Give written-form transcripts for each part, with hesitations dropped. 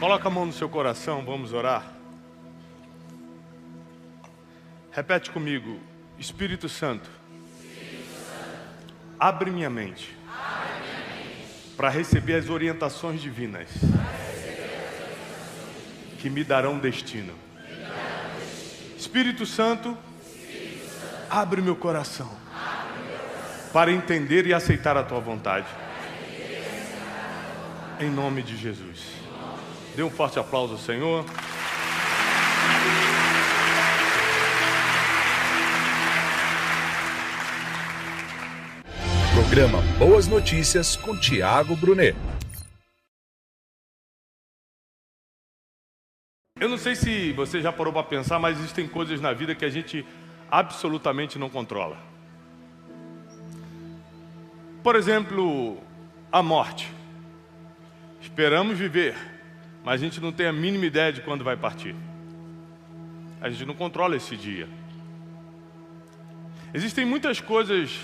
Coloca a mão no seu coração, vamos orar. Repete comigo. Espírito Santo, abre minha mente para receber as orientações divinas que me darão destino. Espírito Santo, abre meu coração para entender e aceitar a tua vontade. Em nome de Jesus. Dê um forte aplauso ao Senhor. Programa Boas Notícias com Tiago Brunet. Eu não sei se você já parou para pensar, mas existem coisas na vida que a gente absolutamente não controla. Por exemplo, a morte. Esperamos viver, mas a gente não tem a mínima ideia de quando vai partir. A gente não controla esse dia. Existem muitas coisas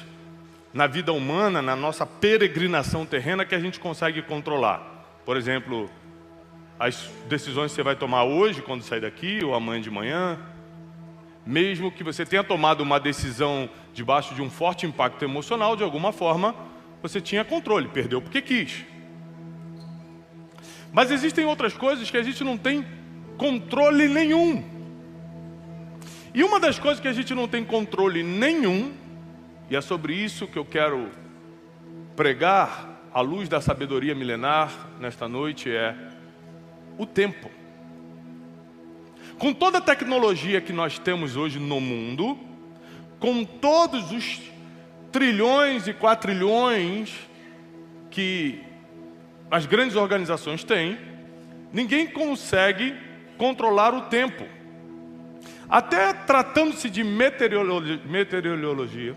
na vida humana, na nossa peregrinação terrena, que a gente consegue controlar. Por exemplo, as decisões que você vai tomar hoje, quando sair daqui, ou amanhã de manhã. Mesmo que você tenha tomado uma decisão debaixo de um forte impacto emocional, de alguma forma, você tinha controle, perdeu porque quis. Mas existem outras coisas que a gente não tem controle nenhum. E uma das coisas que a gente não tem controle nenhum, e é sobre isso que eu quero pregar à luz da sabedoria milenar nesta noite, é o tempo. Com toda a tecnologia que nós temos hoje no mundo, com todos os trilhões e quatrilhões que as grandes organizações têm, ninguém consegue controlar o tempo. Até tratando-se de meteorologia.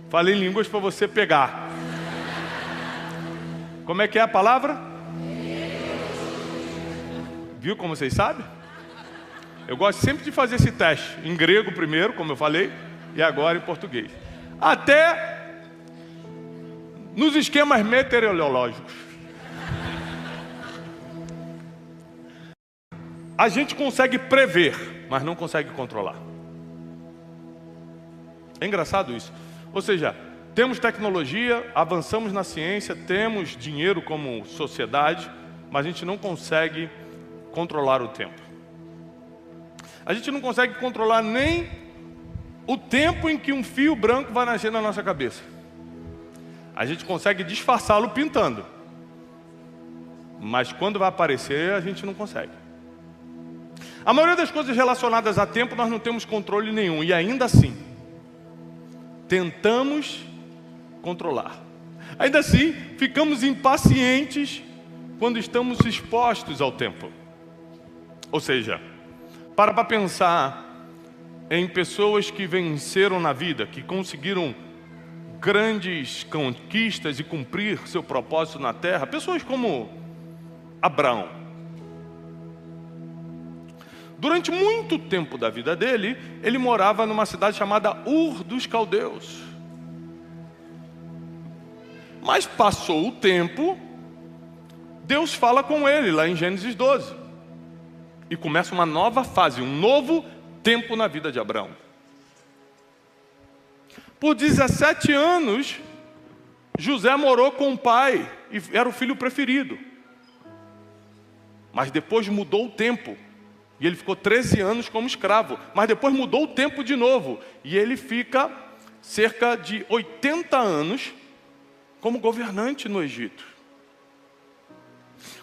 Falei em línguas para você pegar. Como é que é a palavra? Viu como vocês sabem? Eu gosto sempre de fazer esse teste. Em grego primeiro, como eu falei, e agora em português. Até nos esquemas meteorológicos. A gente consegue prever, mas não consegue controlar. É engraçado isso. Ou seja, temos tecnologia, avançamos na ciência, temos dinheiro como sociedade, mas a gente não consegue controlar o tempo. A gente não consegue controlar nem o tempo em que um fio branco vai nascer na nossa cabeça. A gente consegue disfarçá-lo pintando, mas quando vai aparecer, a gente não consegue. A maioria das coisas relacionadas a tempo nós não temos controle nenhum, e ainda assim tentamos controlar. Ainda assim, ficamos impacientes quando estamos expostos ao tempo. Ou seja, para pensar em pessoas que venceram na vida, que conseguiram grandes conquistas e cumprir seu propósito na terra, pessoas como Abraão. Durante muito tempo da vida dele, ele morava numa cidade chamada Ur dos Caldeus. Mas passou o tempo, Deus fala com ele lá em Gênesis 12. E começa uma nova fase, um novo tempo na vida de Abraão. Por 17 anos, José morou com o pai e era o filho preferido. Mas depois mudou o tempo. E ele ficou 13 anos como escravo. Mas depois mudou o tempo de novo. E ele fica cerca de 80 anos como governante no Egito.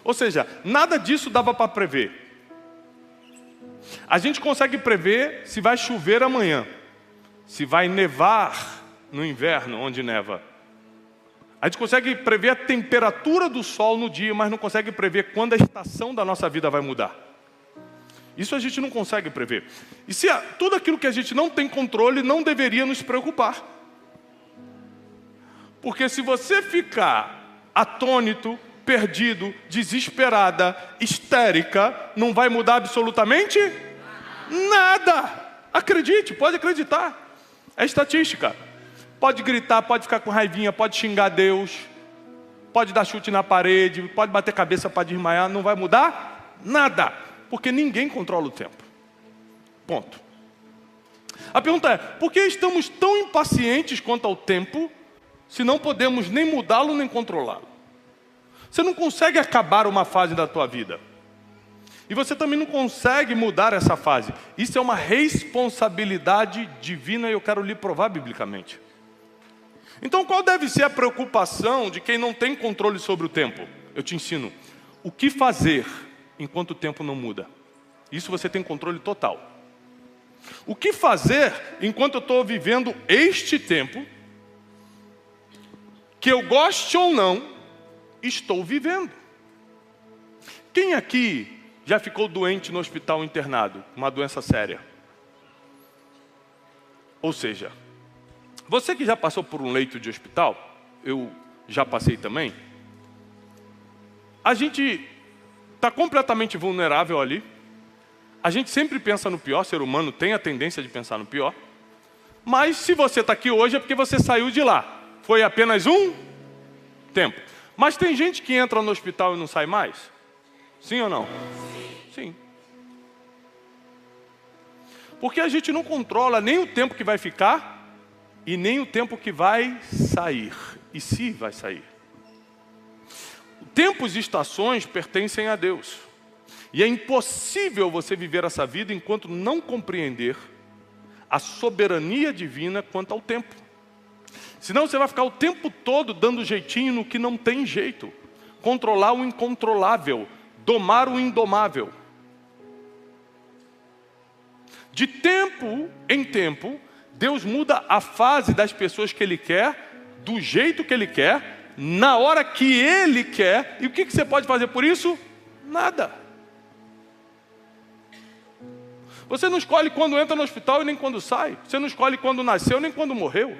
Ou seja, nada disso dava para prever. A gente consegue prever se vai chover amanhã, se vai nevar no inverno, onde neva. A gente consegue prever a temperatura do sol no dia, mas não consegue prever quando a estação da nossa vida vai mudar. Isso a gente não consegue prever. E se tudo aquilo que a gente não tem controle não deveria nos preocupar. Porque se você ficar atônito, perdido, desesperada, histérica, não vai mudar absolutamente nada. Acredite, pode acreditar. É estatística. Pode gritar, pode ficar com raivinha, pode xingar Deus. pode dar chute na parede, pode bater cabeça para desmaiar, não vai mudar nada, porque ninguém controla o tempo. Ponto. A pergunta é, por que estamos tão impacientes quanto ao tempo, se não podemos nem mudá-lo nem controlá-lo? Você não consegue acabar uma fase da tua vida. E você também não consegue mudar essa fase. Isso é uma responsabilidade divina e eu quero lhe provar biblicamente. Então qual deve ser a preocupação de quem não tem controle sobre o tempo? Eu te ensino. O que fazer enquanto o tempo não muda? Isso você tem controle total. O que fazer enquanto eu estou vivendo este tempo, que eu goste ou não, estou vivendo? Quem aqui já ficou doente no hospital internado, uma doença séria? Ou seja, você que já passou por um leito de hospital, eu já passei também, a gente está completamente vulnerável ali. A gente sempre pensa no pior, o ser humano tem a tendência de pensar no pior. Mas se você está aqui hoje é porque você saiu de lá. Foi apenas um tempo. Mas tem gente que entra no hospital e não sai mais? Sim ou não? Sim. Porque a gente não controla nem o tempo que vai ficar e nem o tempo que vai sair. E se vai sair. Tempos e estações pertencem a Deus. E é impossível você viver essa vida enquanto não compreender a soberania divina quanto ao tempo. Senão você vai ficar o tempo todo dando jeitinho no que não tem jeito. Controlar o incontrolável, domar o indomável. De tempo em tempo, Deus muda a fase das pessoas que Ele quer, do jeito que Ele quer, na hora que Ele quer. E o que você pode fazer por isso? Nada. Você não escolhe quando entra no hospital e nem quando sai. Você não escolhe quando nasceu nem quando morreu.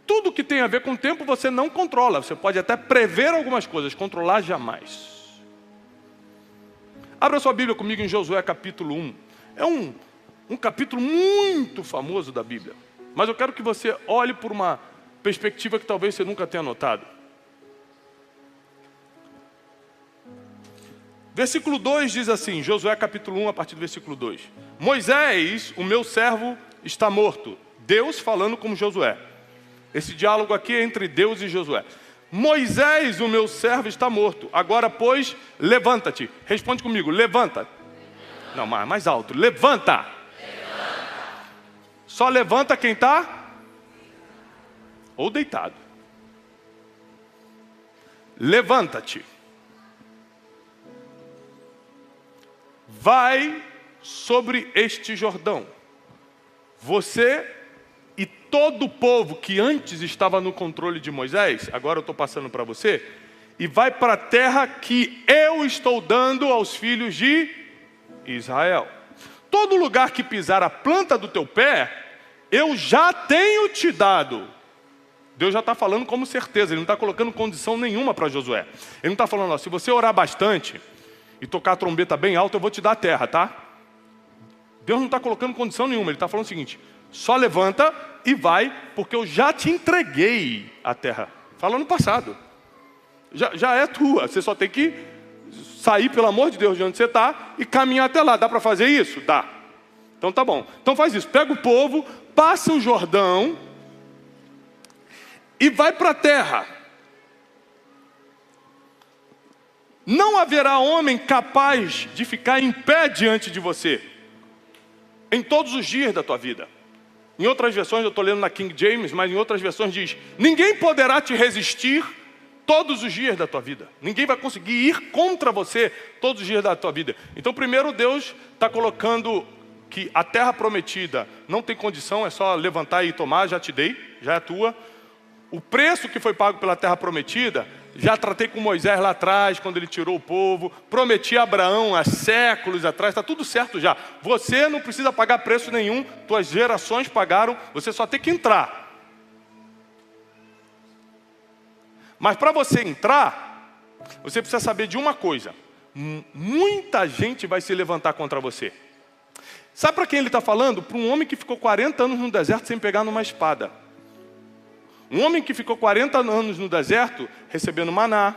Tudo que tem a ver com o tempo você não controla. Você pode até prever algumas coisas, controlar jamais. Abra sua Bíblia comigo em Josué capítulo 1. É um capítulo muito famoso da Bíblia. Mas eu quero que você olhe por uma perspectiva que talvez você nunca tenha notado. Versículo 2 diz assim, Josué capítulo 1, a partir do versículo 2. Moisés, o meu servo, está morto. Deus falando com Josué. Esse diálogo aqui é entre Deus e Josué. Moisés, o meu servo, está morto. Agora, pois, levanta-te. Responde comigo, levanta. Não, mais alto. Levanta. Só levanta quem está? Ou deitado. Levanta-te. Vai sobre este Jordão, você e todo o povo que antes estava no controle de Moisés, agora eu estou passando para você, e vai para a terra que eu estou dando aos filhos de Israel. Todo lugar que pisar a planta do teu pé, eu já tenho te dado. Deus já está falando como certeza, Ele não está colocando condição nenhuma para Josué. Ele não está falando, ó, se você orar bastante e tocar a trombeta bem alta, eu vou te dar a terra, tá? Deus não está colocando condição nenhuma, Ele está falando o seguinte, só levanta e vai, porque eu já te entreguei a terra. Fala no passado. Já é tua, você só tem que sair, pelo amor de Deus, de onde você está e caminhar até lá. Dá para fazer isso? Dá. Então tá bom. Então faz isso, pega o povo, passa o Jordão e vai para a terra. Não haverá homem capaz de ficar em pé diante de você em todos os dias da tua vida. Em outras versões, eu estou lendo na King James, mas em outras versões diz, ninguém poderá te resistir todos os dias da tua vida. Ninguém vai conseguir ir contra você todos os dias da tua vida. Então primeiro Deus está colocando que a terra prometida não tem condição, é só levantar e tomar, já te dei, já é tua. O preço que foi pago pela terra prometida, já tratei com Moisés lá atrás, quando ele tirou o povo. Prometi a Abraão há séculos atrás, está tudo certo já. Você não precisa pagar preço nenhum, tuas gerações pagaram, você só tem que entrar. Mas para você entrar, você precisa saber de uma coisa. Muita gente vai se levantar contra você. Sabe para quem ele está falando? Para um homem que ficou 40 anos no deserto sem pegar numa espada. Um homem que ficou 40 anos no deserto, recebendo maná,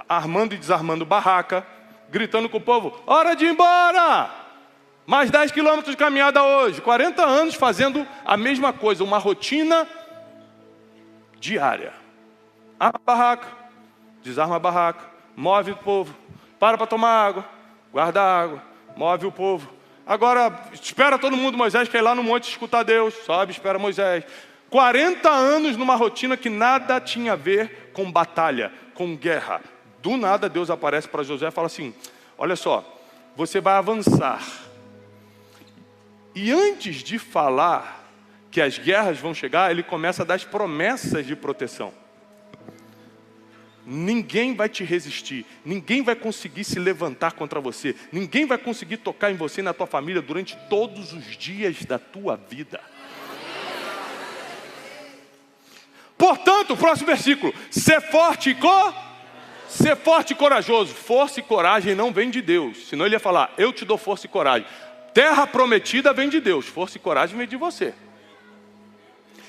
armando e desarmando barraca, gritando com o povo, hora de ir embora! Mais 10 quilômetros de caminhada hoje. 40 anos fazendo a mesma coisa, uma rotina diária. Arma a barraca, desarma a barraca, move o povo, para tomar água, guarda água, move o povo. Agora, espera todo mundo, Moisés quer ir lá no monte escutar Deus. Sobe, espera Moisés. 40 anos numa rotina que nada tinha a ver com batalha, com guerra. Do nada Deus aparece para Josué e fala assim, olha só, você vai avançar. E antes de falar que as guerras vão chegar, ele começa a dar as promessas de proteção. Ninguém vai te resistir, ninguém vai conseguir se levantar contra você, ninguém vai conseguir tocar em você e na tua família durante todos os dias da tua vida. Portanto, o próximo versículo, ser forte e corajoso. Força e coragem não vem de Deus, senão ele ia falar, eu te dou força e coragem. Terra prometida vem de Deus, força e coragem vem de você.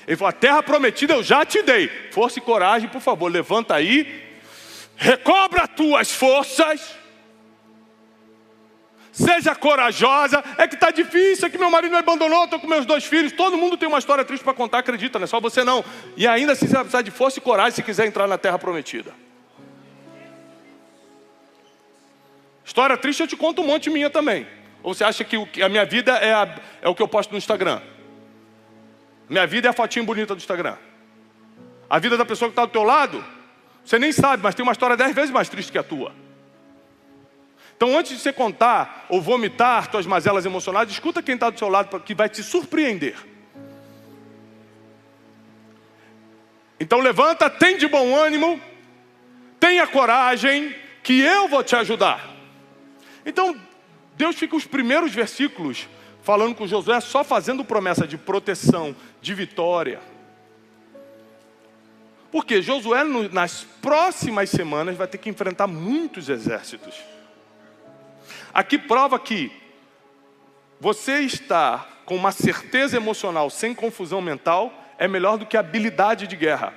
Ele falou, a terra prometida eu já te dei. Força e coragem, por favor, levanta aí. Recobra as tuas forças. Seja corajosa. É que está difícil, é que meu marido me abandonou, estou com meus 2 filhos. Todo mundo tem uma história triste para contar, acredita, não é só você não. E ainda assim você vai precisar de força e coragem se quiser entrar na terra prometida. História triste eu te conto um monte minha também. Ou você acha que a minha vida é o que eu posto no Instagram? Minha vida é a fotinha bonita do Instagram. A vida da pessoa que está do teu lado, você nem sabe, mas tem uma história 10 vezes mais triste que a tua. Então antes de você contar ou vomitar tuas mazelas emocionais, escuta quem está do seu lado, que vai te surpreender. Então levanta, tem de bom ânimo, tenha coragem, que eu vou te ajudar. Então Deus fica os primeiros versículos falando com Josué, só fazendo promessa de proteção, de vitória. Porque Josué, nas próximas semanas, vai ter que enfrentar muitos exércitos. Aqui prova que você estar com uma certeza emocional, sem confusão mental, é melhor do que habilidade de guerra.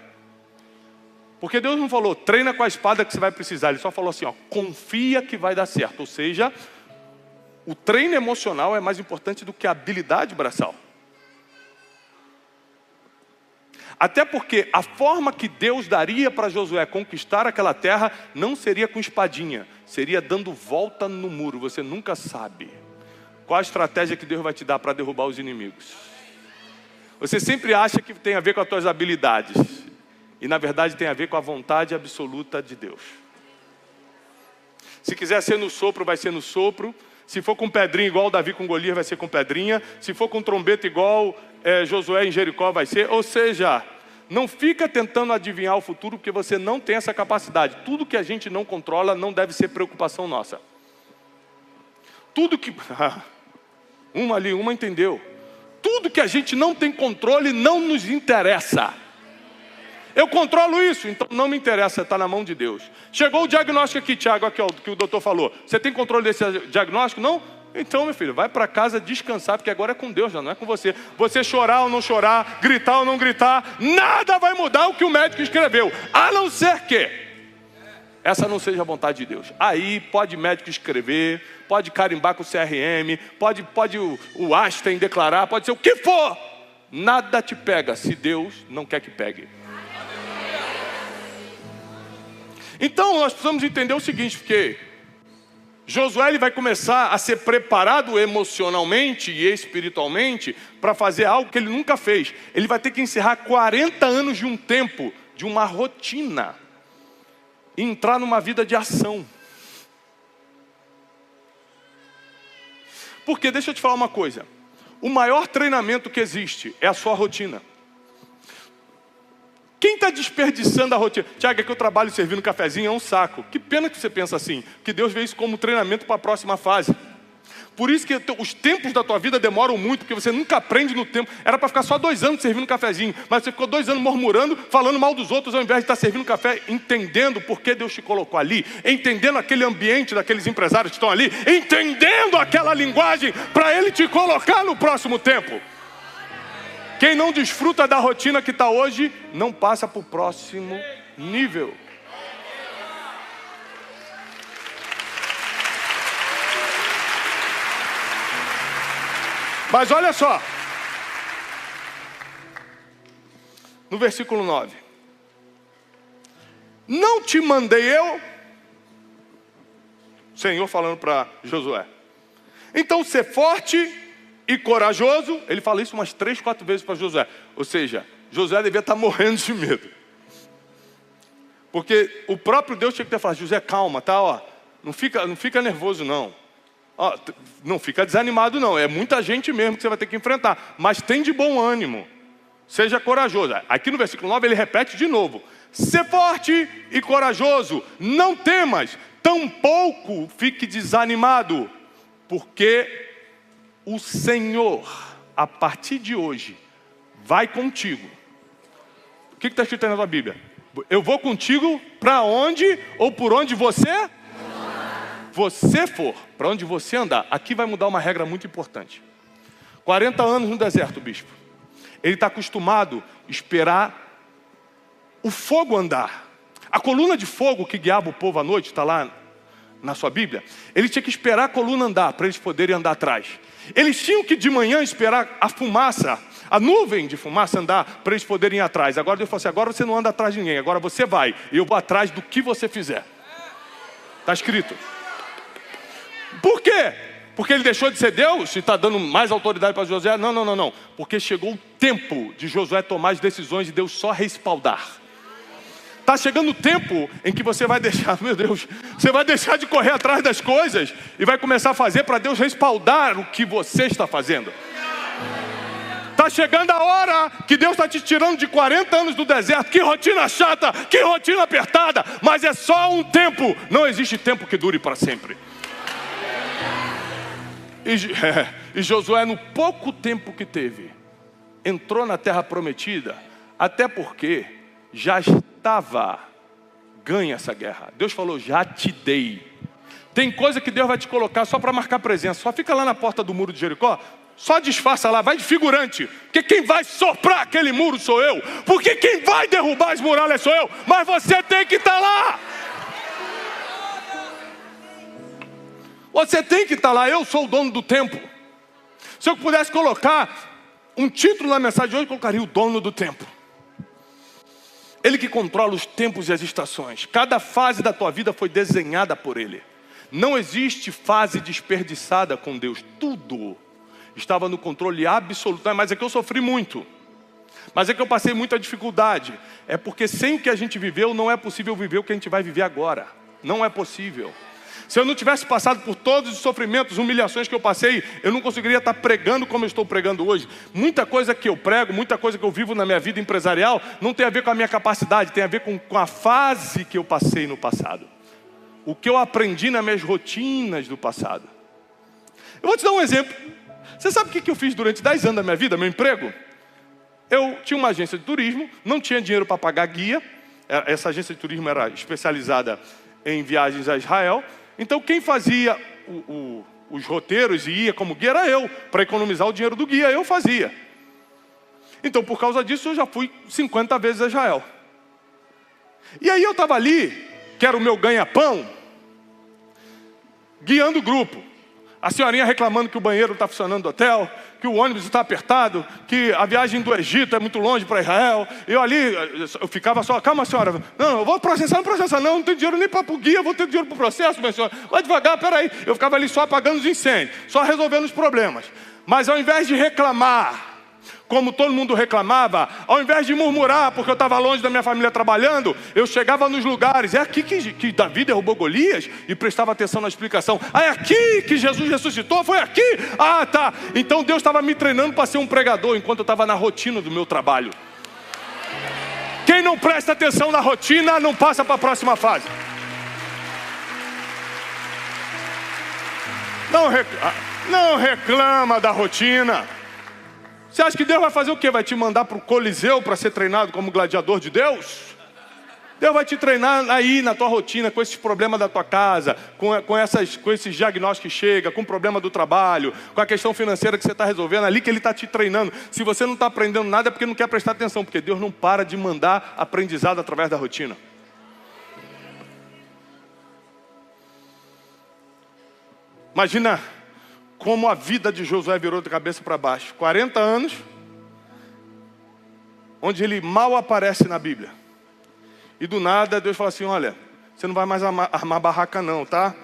Porque Deus não falou, treina com a espada que você vai precisar. Ele só falou assim, ó, confia que vai dar certo. Ou seja, o treino emocional é mais importante do que a habilidade braçal. Até porque a forma que Deus daria para Josué conquistar aquela terra não seria com espadinha, seria dando volta no muro. Você nunca sabe qual a estratégia que Deus vai te dar para derrubar os inimigos. Você sempre acha que tem a ver com as tuas habilidades. E na verdade tem a ver com a vontade absoluta de Deus. Se quiser ser no sopro, vai ser no sopro. Se for com pedrinha igual Davi com Golias, vai ser com pedrinha. Se for com trombeta igual Josué em Jericó, vai ser. Ou seja, não fica tentando adivinhar o futuro, porque você não tem essa capacidade. Tudo que a gente não controla não deve ser preocupação nossa. Tudo que... uma entendeu. Tudo que a gente não tem controle não nos interessa. Eu controlo isso, então não me interessa, está na mão de Deus. Chegou o diagnóstico aqui, Tiago, aqui, ó, que o doutor falou. Você tem controle desse diagnóstico? Não? Então, meu filho, vai para casa descansar, porque agora é com Deus, já não é com você. Você chorar ou não chorar, gritar ou não gritar, nada vai mudar o que o médico escreveu. A não ser que essa não seja a vontade de Deus. Aí pode médico escrever, pode carimbar com o CRM, pode o Einstein declarar, pode ser o que for. Nada te pega se Deus não quer que pegue. Então nós precisamos entender o seguinte, porque Josué ele vai começar a ser preparado emocionalmente e espiritualmente para fazer algo que ele nunca fez. Ele vai ter que encerrar 40 anos de um tempo, de uma rotina, e entrar numa vida de ação. Porque deixa eu te falar uma coisa, o maior treinamento que existe é a sua rotina. Quem está desperdiçando a rotina? Tiago, é que eu trabalho servindo cafezinho, é um saco. Que pena que você pensa assim, que Deus vê isso como treinamento para a próxima fase. Por isso que os tempos da tua vida demoram muito, porque você nunca aprende no tempo. Era para ficar só 2 anos servindo cafezinho, mas você ficou 2 anos murmurando, falando mal dos outros, ao invés de estar servindo café, entendendo por que Deus te colocou ali, entendendo aquele ambiente daqueles empresários que estão ali, entendendo aquela linguagem para Ele te colocar no próximo tempo. Quem não desfruta da rotina que está hoje, não passa para o próximo nível. Mas olha só, no versículo 9: não te mandei eu, Senhor falando para Josué, então ser forte e corajoso. Ele fala isso umas 3, 4 vezes para Josué. Ou seja, Josué devia estar morrendo de medo, porque o próprio Deus tinha que ter falado: Josué, calma, tá? Ó, não fica nervoso não. Ó, não fica desanimado não, é muita gente mesmo que você vai ter que enfrentar, mas tem de bom ânimo, seja corajoso. Aqui no versículo 9 ele repete de novo: ser forte e corajoso, não temas, tampouco fique desanimado, porque o Senhor, a partir de hoje, vai contigo. O que está escrito aí na tua Bíblia? Eu vou contigo para onde ou por onde você for, para onde você andar. Aqui vai mudar uma regra muito importante. 40 anos no deserto, bispo. Ele está acostumado a esperar o fogo andar. A coluna de fogo que guiava o povo à noite, está lá na sua Bíblia. Ele tinha que esperar a coluna andar, para eles poderem andar atrás. Eles tinham que de manhã esperar a fumaça, a nuvem de fumaça andar, para eles poderem ir atrás. Agora Deus falou assim: agora você não anda atrás de ninguém, agora você vai, e eu vou atrás do que você fizer. Está escrito. Por quê? Porque ele deixou de ser Deus e está dando mais autoridade para Josué? Não. Porque chegou o tempo de Josué tomar as decisões e Deus só respaldar. Está chegando o tempo em que você vai deixar, meu Deus, você vai deixar de correr atrás das coisas e vai começar a fazer para Deus respaldar o que você está fazendo. Está chegando a hora que Deus está te tirando de 40 anos do deserto. Que rotina chata, que rotina apertada, mas é só um tempo. Não existe tempo que dure para sempre. E Josué, no pouco tempo que teve, entrou na terra prometida, até porque já estava ganha essa guerra. Deus falou: já te dei. Tem coisa que Deus vai te colocar só para marcar presença. Só fica lá na porta do muro de Jericó, só disfarça lá, vai de figurante. Porque quem vai soprar aquele muro sou eu. Porque quem vai derrubar as muralhas sou eu. Mas você tem que estar lá. Você tem que estar lá. Eu sou o dono do tempo. Se eu pudesse colocar um título na mensagem de hoje, eu colocaria: o dono do tempo. Ele que controla os tempos e as estações. Cada fase da tua vida foi desenhada por Ele. Não existe fase desperdiçada com Deus. Tudo estava no controle absoluto. Mas é que eu sofri muito. Mas é que eu passei muita dificuldade. É porque sem o que a gente viveu, não é possível viver o que a gente vai viver agora. Não é possível. Se eu não tivesse passado por todos os sofrimentos, humilhações que eu passei, eu não conseguiria estar pregando como eu estou pregando hoje. Muita coisa que eu prego, muita coisa que eu vivo na minha vida empresarial, não tem a ver com a minha capacidade, tem a ver com a fase que eu passei no passado. O que eu aprendi nas minhas rotinas do passado. Eu vou te dar um exemplo. Você sabe o que eu fiz durante 10 anos da minha vida, meu emprego? Eu tinha uma agência de turismo, não tinha dinheiro para pagar guia. Essa agência de turismo era especializada em viagens a Israel. Então quem fazia os roteiros e ia como guia era eu. Para economizar o dinheiro do guia, eu fazia. Então por causa disso eu já fui 50 vezes a Israel. E aí eu estava ali, que era o meu ganha-pão, guiando o grupo. A senhorinha reclamando que o banheiro está funcionando do hotel, que o ônibus está apertado, que a viagem do Egito é muito longe para Israel. Eu ali, eu ficava só: calma senhora, não, eu vou processar, não tenho dinheiro nem para o guia, vou ter dinheiro para o processo, minha senhora. Vai devagar, peraí. Eu ficava ali só apagando os incêndios, só resolvendo os problemas. Mas ao invés de reclamar, como todo mundo reclamava, ao invés de murmurar porque eu estava longe da minha família trabalhando, eu chegava nos lugares: é aqui que Davi derrubou Golias? E prestava atenção na explicação. É aqui que Jesus ressuscitou? Foi aqui? Ah, tá. Então Deus estava me treinando para ser um pregador enquanto eu estava na rotina do meu trabalho. Quem não presta atenção na rotina não passa para a próxima fase. Não reclama da rotina. Você acha que Deus vai fazer o quê? Vai te mandar para o Coliseu para ser treinado como gladiador de Deus? Deus vai te treinar aí na tua rotina, com esses problemas da tua casa, com esses diagnósticos que chegam, com o problema do trabalho, com a questão financeira que você está resolvendo, ali que Ele está te treinando. Se você não está aprendendo nada é porque não quer prestar atenção, porque Deus não para de mandar aprendizado através da rotina. Imagina como a vida de Josué virou de cabeça para baixo. 40 anos, onde ele mal aparece na Bíblia. E do nada Deus fala assim, olha, você não vai mais armar barraca não, tá?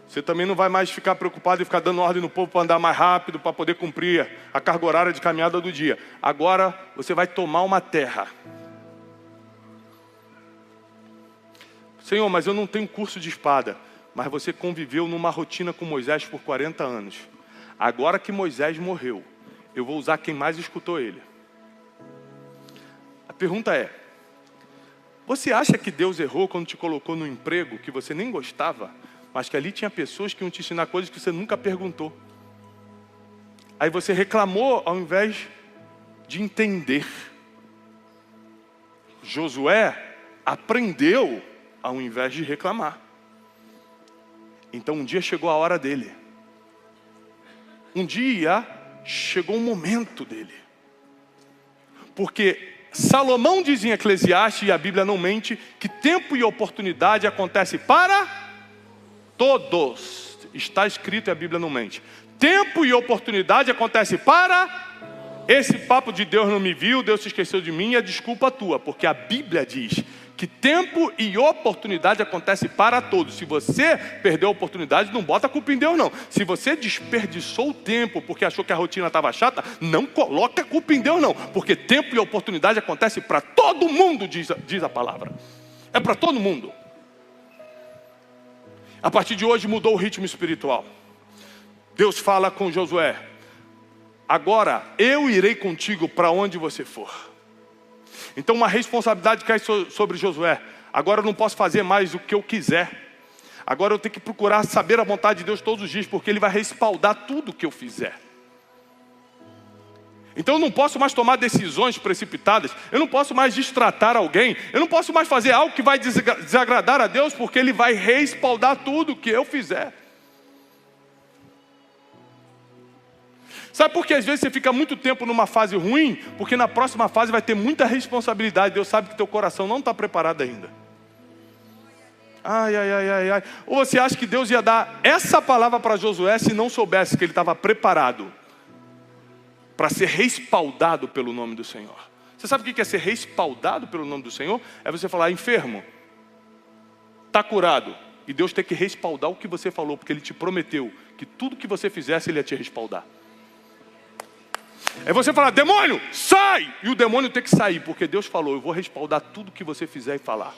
Você também não vai mais ficar preocupado em ficar dando ordem no povo para andar mais rápido, para poder cumprir a carga horária de caminhada do dia. Agora você vai tomar uma terra. Senhor, mas eu não tenho curso de espada. Mas você conviveu numa rotina com Moisés por 40 anos. Agora que Moisés morreu, eu vou usar quem mais escutou ele. A pergunta é, você acha que Deus errou quando te colocou no emprego que você nem gostava, mas que ali tinha pessoas que iam te ensinar coisas que você nunca perguntou? Aí você reclamou ao invés de entender. Josué aprendeu ao invés de reclamar. Então um dia chegou a hora dele. Um dia chegou o momento dele. Porque Salomão diz em Eclesiastes, e a Bíblia não mente, que tempo e oportunidade acontece para todos. Está escrito e a Bíblia não mente. Tempo e oportunidade acontece para... Esse papo de Deus não me viu, Deus se esqueceu de mim, é desculpa tua. Porque a Bíblia diz que tempo e oportunidade acontece para todos. Se você perdeu a oportunidade, não bota a culpa em Deus não. Se você desperdiçou o tempo porque achou que a rotina estava chata, não coloca a culpa em Deus não. Porque tempo e oportunidade acontece para todo mundo, diz a palavra. É para todo mundo. A partir de hoje mudou o ritmo espiritual. Deus fala com Josué, agora eu irei contigo para onde você for. Então uma responsabilidade cai sobre Josué. Agora eu não posso fazer mais o que eu quiser. Agora eu tenho que procurar saber a vontade de Deus todos os dias, porque Ele vai respaldar tudo que eu fizer. Então eu não posso mais tomar decisões precipitadas. Eu não posso mais destratar alguém. Eu não posso mais fazer algo que vai desagradar a Deus, porque Ele vai respaldar tudo que eu fizer. Sabe por que às vezes você fica muito tempo numa fase ruim? Porque na próxima fase vai ter muita responsabilidade. Deus sabe que teu coração não está preparado ainda. Ai. Ou você acha que Deus ia dar essa palavra para Josué se não soubesse que ele estava preparado para ser respaldado pelo nome do Senhor? Você sabe o que é ser respaldado pelo nome do Senhor? É você falar, enfermo, está curado. E Deus tem que respaldar o que você falou, porque Ele te prometeu que tudo que você fizesse Ele ia te respaldar. É você falar, demônio, sai! E o demônio tem que sair, porque Deus falou, eu vou respaldar tudo que você fizer e falar.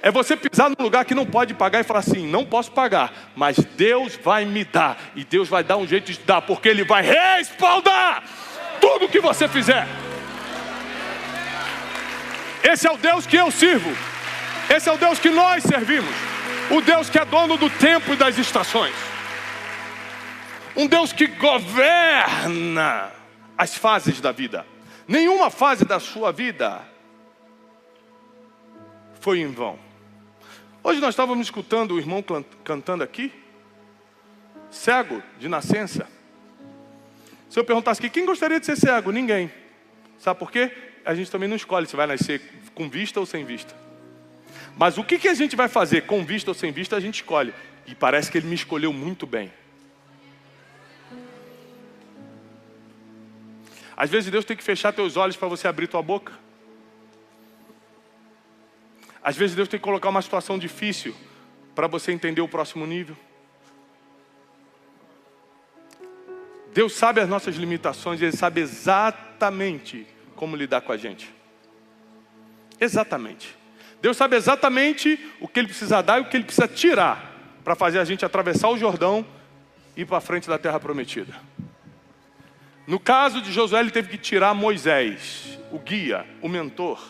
É você pisar num lugar que não pode pagar e falar assim, não posso pagar, mas Deus vai me dar. E Deus vai dar um jeito de dar, porque Ele vai respaldar tudo que você fizer. Esse é o Deus que eu sirvo. Esse é o Deus que nós servimos. O Deus que é dono do tempo e das estações. Um Deus que governa as fases da vida. Nenhuma fase da sua vida foi em vão. Hoje nós estávamos escutando o irmão cantando aqui, cego de nascença. Se eu perguntasse aqui, quem gostaria de ser cego? Ninguém. Sabe por quê? A gente também não escolhe se vai nascer com vista ou sem vista. Mas o que a gente vai fazer com vista ou sem vista, a gente escolhe. E parece que Ele me escolheu muito bem. Às vezes Deus tem que fechar teus olhos para você abrir tua boca. Às vezes Deus tem que colocar uma situação difícil para você entender o próximo nível. Deus sabe as nossas limitações, Ele sabe exatamente como lidar com a gente. Exatamente. Deus sabe exatamente o que Ele precisa dar e o que Ele precisa tirar para fazer a gente atravessar o Jordão e ir para a frente da terra prometida. No caso de Josué, ele teve que tirar Moisés, o guia, o mentor.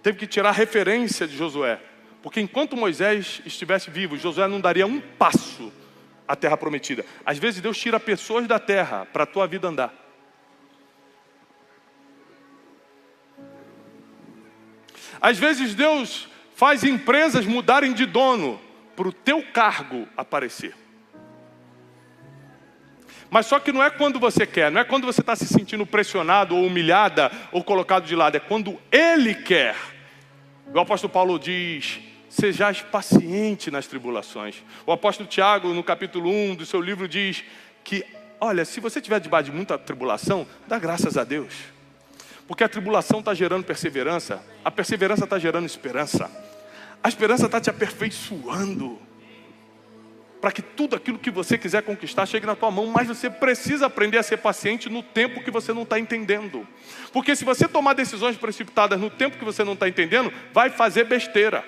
Teve que tirar a referência de Josué. Porque enquanto Moisés estivesse vivo, Josué não daria um passo à terra prometida. Às vezes Deus tira pessoas da terra para a tua vida andar. Às vezes Deus faz empresas mudarem de dono para o teu cargo aparecer. Mas só que não é quando você quer, não é quando você está se sentindo pressionado ou humilhada ou colocado de lado, é quando Ele quer. O apóstolo Paulo diz: sejais paciente nas tribulações. O apóstolo Tiago, no capítulo 1 do seu livro, diz que, olha, se você estiver debaixo de muita tribulação, dá graças a Deus. Porque a tribulação está gerando perseverança, a perseverança está gerando esperança. A esperança está te aperfeiçoando para que tudo aquilo que você quiser conquistar chegue na tua mão, mas você precisa aprender a ser paciente no tempo que você não está entendendo. Porque se você tomar decisões precipitadas no tempo que você não está entendendo, vai fazer besteira.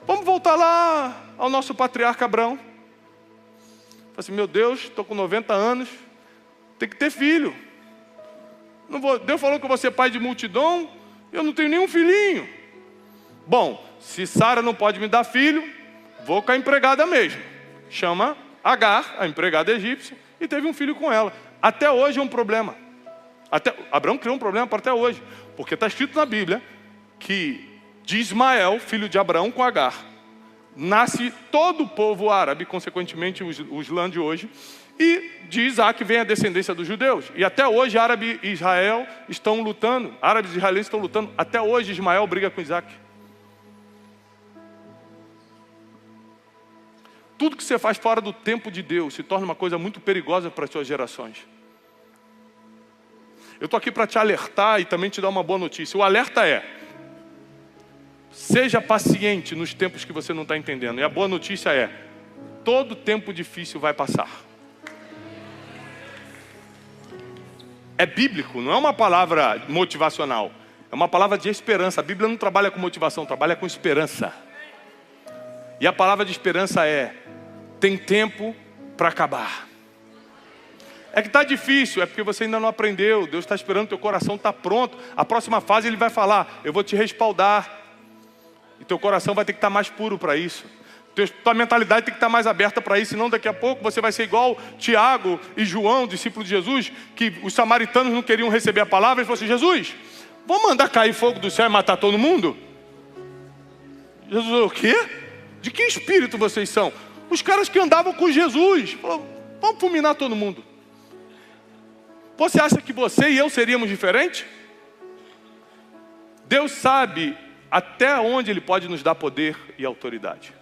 Vamos voltar lá ao nosso patriarca Abraão. Falei assim: meu Deus, estou com 90 anos, tem que ter filho. Deus falou que eu vou ser pai de multidão, eu não tenho nenhum filhinho. Bom, se Sara não pode me dar filho, vou com a empregada mesmo. Chama Agar, a empregada egípcia, e teve um filho com ela. Até hoje é um problema. Abraão criou um problema para até hoje. Porque está escrito na Bíblia que de Ismael, filho de Abraão com Agar, nasce todo o povo árabe, consequentemente os lã de hoje. E de Isaac vem a descendência dos judeus. E até hoje árabe e Israel estão lutando. Árabes e israelenses estão lutando. Até hoje Ismael briga com Isaac. Tudo que você faz fora do tempo de Deus se torna uma coisa muito perigosa para as suas gerações. Eu estou aqui para te alertar e também te dar uma boa notícia. O alerta é: seja paciente nos tempos que você não está entendendo. E a boa notícia é: todo tempo difícil vai passar. É bíblico, não é uma palavra motivacional. É uma palavra de esperança. A Bíblia não trabalha com motivação, trabalha com esperança. E a palavra de esperança é: tem tempo para acabar. É que está difícil, é porque você ainda não aprendeu. Deus está esperando, teu coração está pronto. A próxima fase Ele vai falar: eu vou te respaldar. E teu coração vai ter que estar mais puro para isso. Tua mentalidade tem que estar mais aberta para isso. Senão daqui a pouco você vai ser igual Tiago e João, discípulos de Jesus, que os samaritanos não queriam receber a palavra. Eles falaram assim: Jesus, vamos mandar cair fogo do céu e matar todo mundo? Jesus, o quê? De que espírito vocês são? Os caras que andavam com Jesus falaram: vamos fulminar todo mundo. Você acha que você e eu seríamos diferentes? Deus sabe até onde Ele pode nos dar poder e autoridade.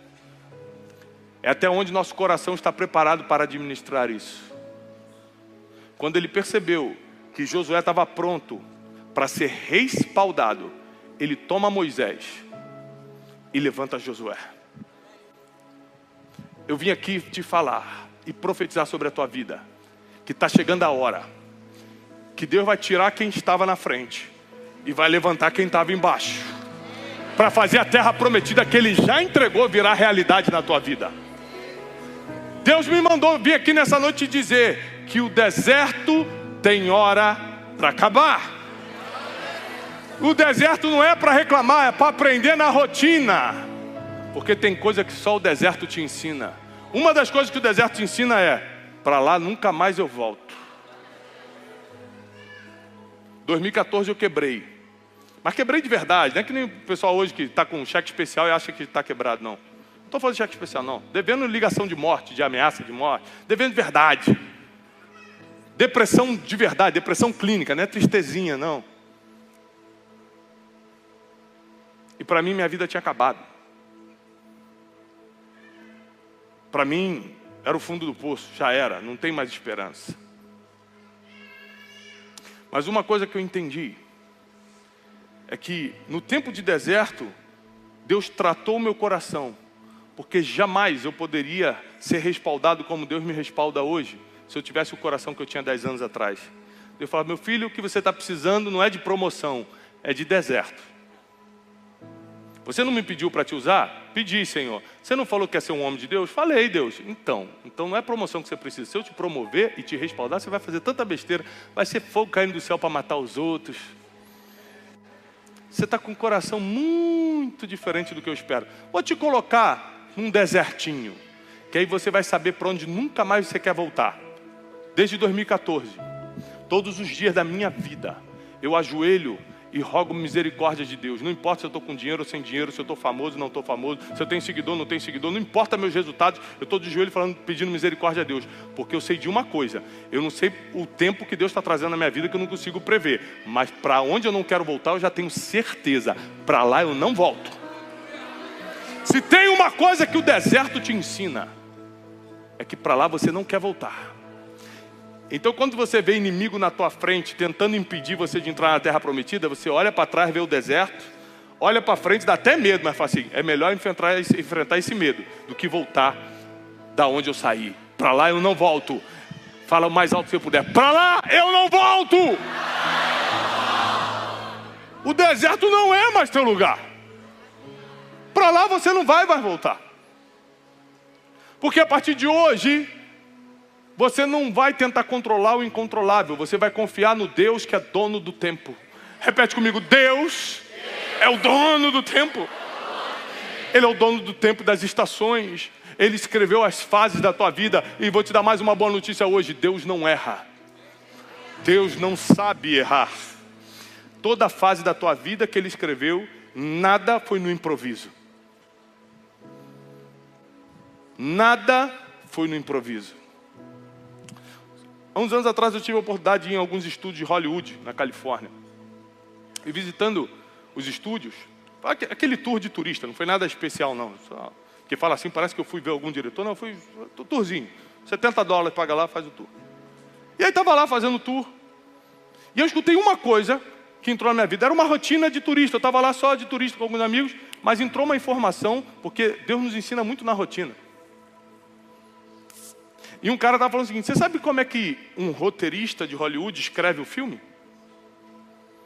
É até onde nosso coração está preparado para administrar isso. Quando Ele percebeu que Josué estava pronto para ser respaldado, Ele toma Moisés e levanta Josué. Eu vim aqui te falar e profetizar sobre a tua vida, que está chegando a hora, que Deus vai tirar quem estava na frente e vai levantar quem estava embaixo, para fazer a terra prometida que Ele já entregou virar realidade na tua vida. Deus me mandou vir aqui nessa noite dizer que o deserto tem hora para acabar. O deserto não é para reclamar, é para aprender na rotina. Porque tem coisa que só o deserto te ensina. Uma das coisas que o deserto te ensina é: para lá nunca mais eu volto. 2014 eu quebrei. Mas quebrei de verdade. Não é que nem o pessoal hoje que está com cheque especial e acha que está quebrado, não. Não estou falando de cheque especial, não. Devendo ligação de morte, de ameaça de morte. Devendo de verdade. Depressão de verdade, depressão clínica, não é tristezinha, não. E para mim, minha vida tinha acabado. Para mim, era o fundo do poço, já era, não tem mais esperança. Mas uma coisa que eu entendi é que no tempo de deserto, Deus tratou o meu coração, porque jamais eu poderia ser respaldado como Deus me respalda hoje, se eu tivesse o coração que eu tinha 10 anos atrás. Deus falava: meu filho, o que você está precisando não é de promoção, é de deserto. Você não me pediu para te usar? Pedi, Senhor. Você não falou que quer ser um homem de Deus? Falei, Deus. Então não é promoção que você precisa. Se eu te promover e te respaldar, você vai fazer tanta besteira. Vai ser fogo caindo do céu para matar os outros. Você está com um coração muito diferente do que eu espero. Vou te colocar num desertinho, que aí você vai saber para onde nunca mais você quer voltar. Desde 2014, todos os dias da minha vida, eu ajoelho e rogo misericórdia de Deus. Não importa se eu estou com dinheiro ou sem dinheiro, se eu estou famoso ou não estou famoso, se eu tenho seguidor ou não tenho seguidor, não importa meus resultados, eu estou de joelho falando, pedindo misericórdia a Deus. Porque eu sei de uma coisa, eu não sei o tempo que Deus está trazendo na minha vida que eu não consigo prever. Mas para onde eu não quero voltar, eu já tenho certeza, para lá eu não volto. Se tem uma coisa que o deserto te ensina, é que para lá você não quer voltar. Então quando você vê inimigo na tua frente tentando impedir você de entrar na terra prometida, você olha para trás, vê o deserto, olha para frente, dá até medo, mas fala assim, é melhor enfrentar esse medo do que voltar da onde eu saí. Para lá eu não volto. Fala o mais alto que você puder, para lá eu não volto. O deserto não é mais teu lugar. Para lá você não vai mais voltar. Porque a partir de hoje você não vai tentar controlar o incontrolável. Você vai confiar no Deus que é dono do tempo. Repete comigo, Deus é o dono do tempo. Ele é o dono do tempo das estações. Ele escreveu as fases da tua vida. E vou te dar mais uma boa notícia hoje. Deus não erra. Deus não sabe errar. Toda a fase da tua vida que Ele escreveu, nada foi no improviso. Nada foi no improviso. Há uns anos atrás eu tive a oportunidade de ir em alguns estúdios de Hollywood, na Califórnia. E visitando os estúdios, aquele tour de turista, não foi nada especial não. Só, que fala assim, parece que eu fui ver algum diretor. Não, foi um tourzinho. $70, paga lá, faz o tour. E aí estava lá fazendo o tour. E eu escutei uma coisa que entrou na minha vida. Era uma rotina de turista. Eu estava lá só de turista com alguns amigos, mas entrou uma informação, porque Deus nos ensina muito na rotina. E um cara estava falando o seguinte, você sabe como é que um roteirista de Hollywood escreve o filme?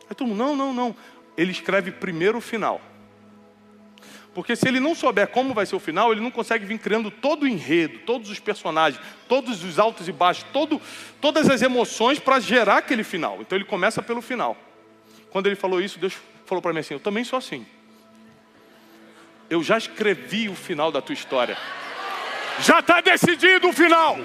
Aí todo mundo, não. Ele escreve primeiro o final. Porque se ele não souber como vai ser o final, ele não consegue vir criando todo o enredo, todos os personagens, todos os altos e baixos, todas as emoções para gerar aquele final. Então ele começa pelo final. Quando ele falou isso, Deus falou para mim assim, eu também sou assim. Eu já escrevi o final da tua história. Já está decidido o final.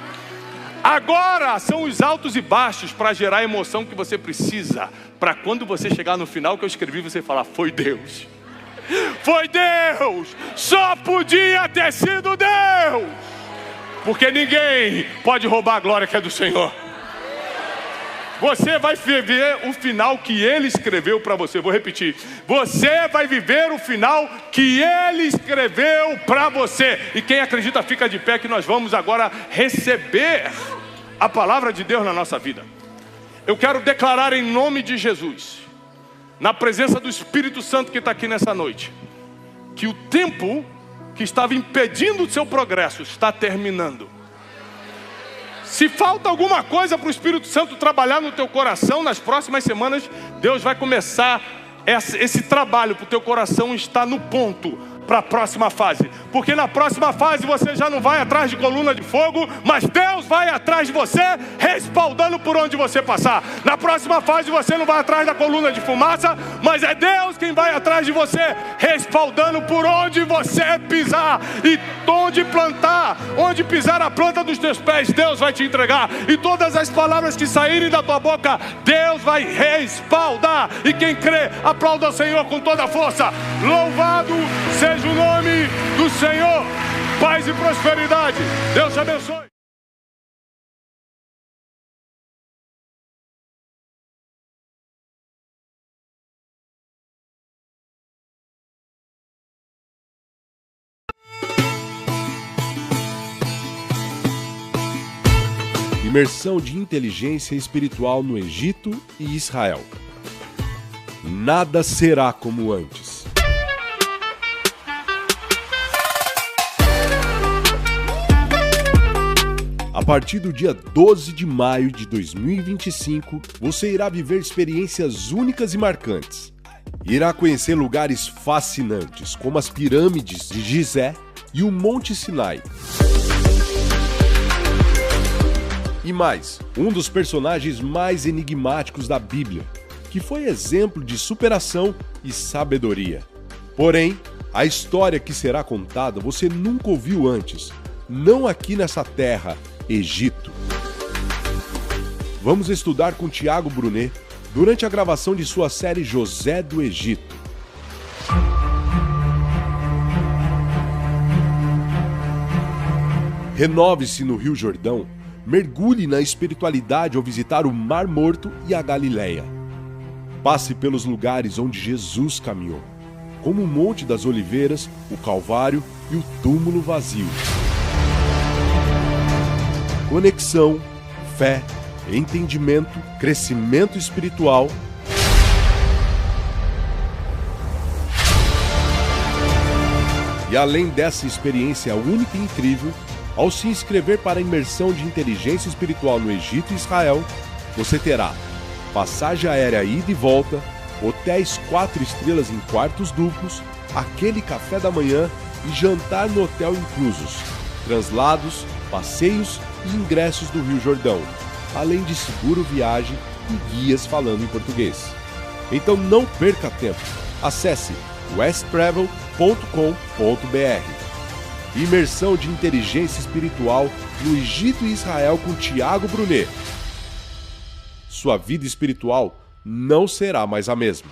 Agora são os altos e baixos para gerar a emoção que você precisa. Para quando você chegar no final que eu escrevi, você falar, foi Deus. Foi Deus. Só podia ter sido Deus. Porque ninguém pode roubar a glória que é do Senhor. Você vai viver o final que Ele escreveu para você. Vou repetir. Você vai viver o final que Ele escreveu para você. E quem acredita fica de pé que nós vamos agora receber a palavra de Deus na nossa vida. Eu quero declarar em nome de Jesus, na presença do Espírito Santo que está aqui nessa noite, que o tempo que estava impedindo o seu progresso está terminando. Se falta alguma coisa para o Espírito Santo trabalhar no teu coração, nas próximas semanas, Deus vai começar esse trabalho para o teu coração estar no ponto para a próxima fase. Porque na próxima fase você já não vai atrás de coluna de fogo, mas Deus vai atrás de você, respaldando por onde você passar. Na próxima fase você não vai atrás da coluna de fumaça, mas é Deus quem vai atrás de você, respaldando por onde você pisar. E onde plantar, onde pisar a planta dos teus pés, Deus vai te entregar. E todas as palavras que saírem da tua boca, Deus vai respaldar. E quem crê, aplauda ao Senhor com toda a força. Louvado seja o nome do Senhor. Paz e prosperidade. Deus te abençoe. Imersão de inteligência espiritual no Egito e Israel. Nada será como antes. A partir do dia 12 de maio de 2025, você irá viver experiências únicas e marcantes. Irá conhecer lugares fascinantes, como as pirâmides de Gizé e o Monte Sinai. E mais, um dos personagens mais enigmáticos da Bíblia, que foi exemplo de superação e sabedoria. Porém, a história que será contada você nunca ouviu antes, não aqui nessa terra, Egito. Vamos estudar com Tiago Brunet durante a gravação de sua série José do Egito. Renove-se no Rio Jordão, mergulhe na espiritualidade ao visitar o Mar Morto e a Galileia. Passe pelos lugares onde Jesus caminhou, como o Monte das Oliveiras, o Calvário e o túmulo vazio. Conexão, fé, entendimento, crescimento espiritual. E além dessa experiência única e incrível, ao se inscrever para a imersão de inteligência espiritual no Egito e Israel, você terá passagem aérea ida e volta, hotéis 4 estrelas em quartos duplos, aquele café da manhã e jantar no hotel inclusos, translados, passeios e ingressos do Rio Jordão, além de seguro viagem e guias falando em português. Então não perca tempo. Acesse westtravel.com.br. Imersão de inteligência espiritual no Egito e Israel com Tiago Brunet. Sua vida espiritual não será mais a mesma.